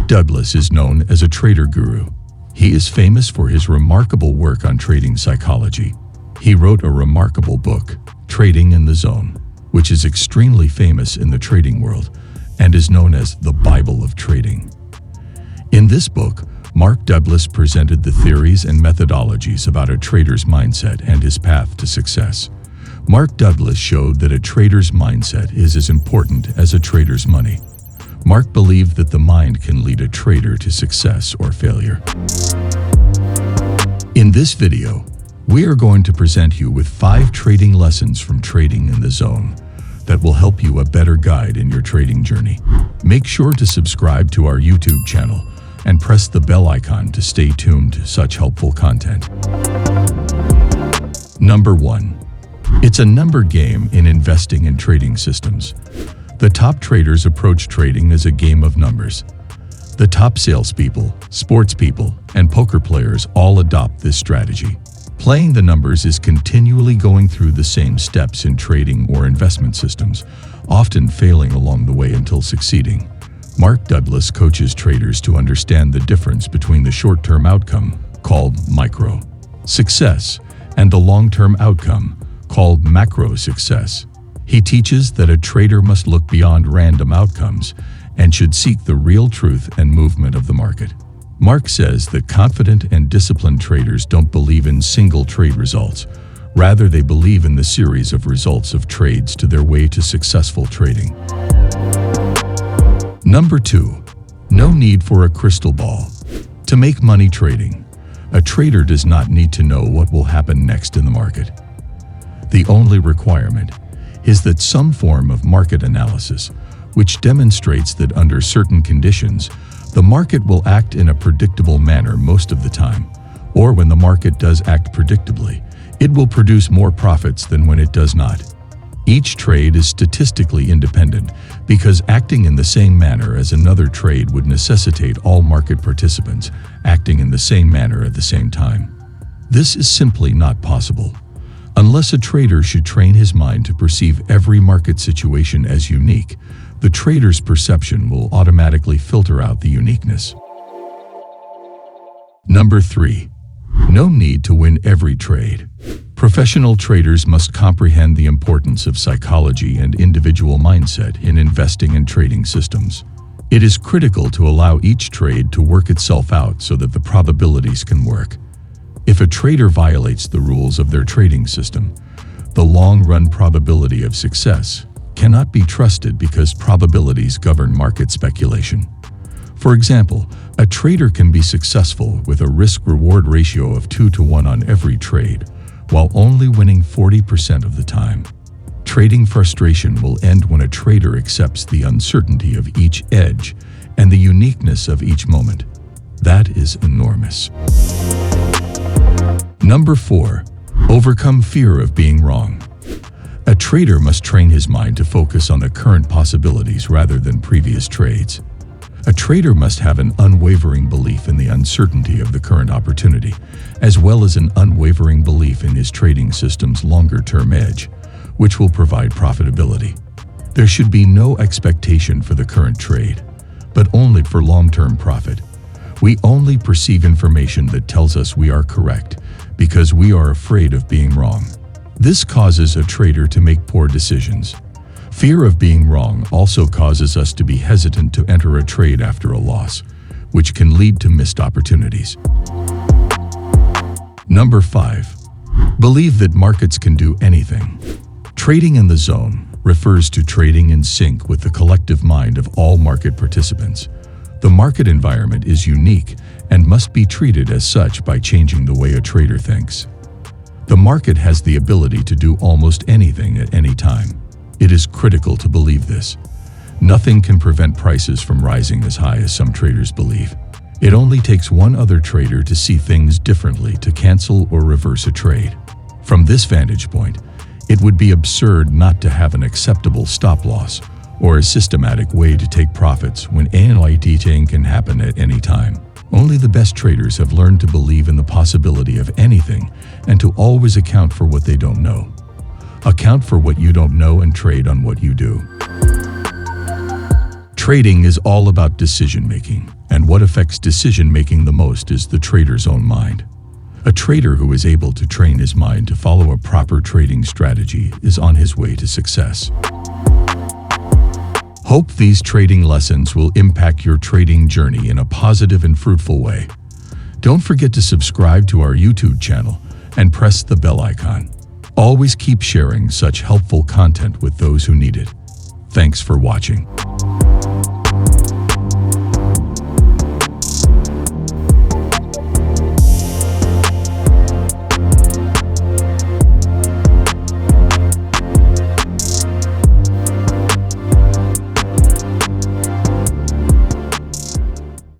Douglas is known as a trader guru. He is famous for his remarkable work on trading psychology. He wrote a remarkable book, Trading in the Zone, which is extremely famous in the trading world and is known as the Bible of trading. In this book, Mark Douglas presented the theories and methodologies about a trader's mindset and his path to success. Mark Douglas showed that a trader's mindset is as important as a trader's money. Mark believed that the mind can lead a trader to success or failure. In this video, we are going to present you with 5 trading lessons from Trading in the Zone that will help you a better guide in your trading journey. Make sure to subscribe to our YouTube channel and press the bell icon to stay tuned to such helpful content. Number 1. It's a number game in investing and trading systems. The top traders approach trading as a game of numbers. The top salespeople, sports people, and poker players all adopt this strategy. Playing the numbers is continually going through the same steps in trading or investment systems, often failing along the way until succeeding. Mark Douglas coaches traders to understand the difference between the short-term outcome, called micro success, and the long-term outcome, called macro success. He teaches that a trader must look beyond random outcomes and should seek the real truth and movement of the market. Mark says that confident and disciplined traders don't believe in single trade results. Rather, they believe in the series of results of trades to their way to successful trading. Number 2. No need for a crystal ball. To make money trading, a trader does not need to know what will happen next in the market. The only requirement is that some form of market analysis, which demonstrates that under certain conditions, the market will act in a predictable manner most of the time, or when the market does act predictably, it will produce more profits than when it does not. Each trade is statistically independent because acting in the same manner as another trade would necessitate all market participants acting in the same manner at the same time. This is simply not possible. Unless a trader should train his mind to perceive every market situation as unique, the trader's perception will automatically filter out the uniqueness. Number 3. No need to win every trade. Professional traders must comprehend the importance of psychology and individual mindset in investing and trading systems. It is critical to allow each trade to work itself out so that the probabilities can work. If a trader violates the rules of their trading system, the long-run probability of success cannot be trusted because probabilities govern market speculation. For example, a trader can be successful with a risk-reward ratio of 2-to-1 on every trade, while only winning 40% of the time. Trading frustration will end when a trader accepts the uncertainty of each edge and the uniqueness of each moment. That is enormous. Number 4. Overcome fear of being wrong. A trader must train his mind to focus on the current possibilities rather than previous trades. A trader must have an unwavering belief in the uncertainty of the current opportunity, as well as an unwavering belief in his trading system's longer-term edge, which will provide profitability. There should be no expectation for the current trade, but only for long-term profit. We only perceive information that tells us we are correct because we are afraid of being wrong. This causes a trader to make poor decisions. Fear of being wrong also causes us to be hesitant to enter a trade after a loss, which can lead to missed opportunities. Number 5. Believe that markets can do anything. Trading in the zone refers to trading in sync with the collective mind of all market participants. The market environment is unique and must be treated as such by changing the way a trader thinks. The market has the ability to do almost anything at any time. It is critical to believe this. Nothing can prevent prices from rising as high as some traders believe. It only takes one other trader to see things differently to cancel or reverse a trade. From this vantage point, it would be absurd not to have an acceptable stop loss or a systematic way to take profits when anything can happen at any time. Only the best traders have learned to believe in the possibility of anything and to always account for what they don't know. Account for what you don't know and trade on what you do. Trading is all about decision-making. And what affects decision-making the most is the trader's own mind. A trader who is able to train his mind to follow a proper trading strategy is on his way to success. Hope these trading lessons will impact your trading journey in a positive and fruitful way. Don't forget to subscribe to our YouTube channel and press the bell icon. Always keep sharing such helpful content with those who need it. Thanks for watching.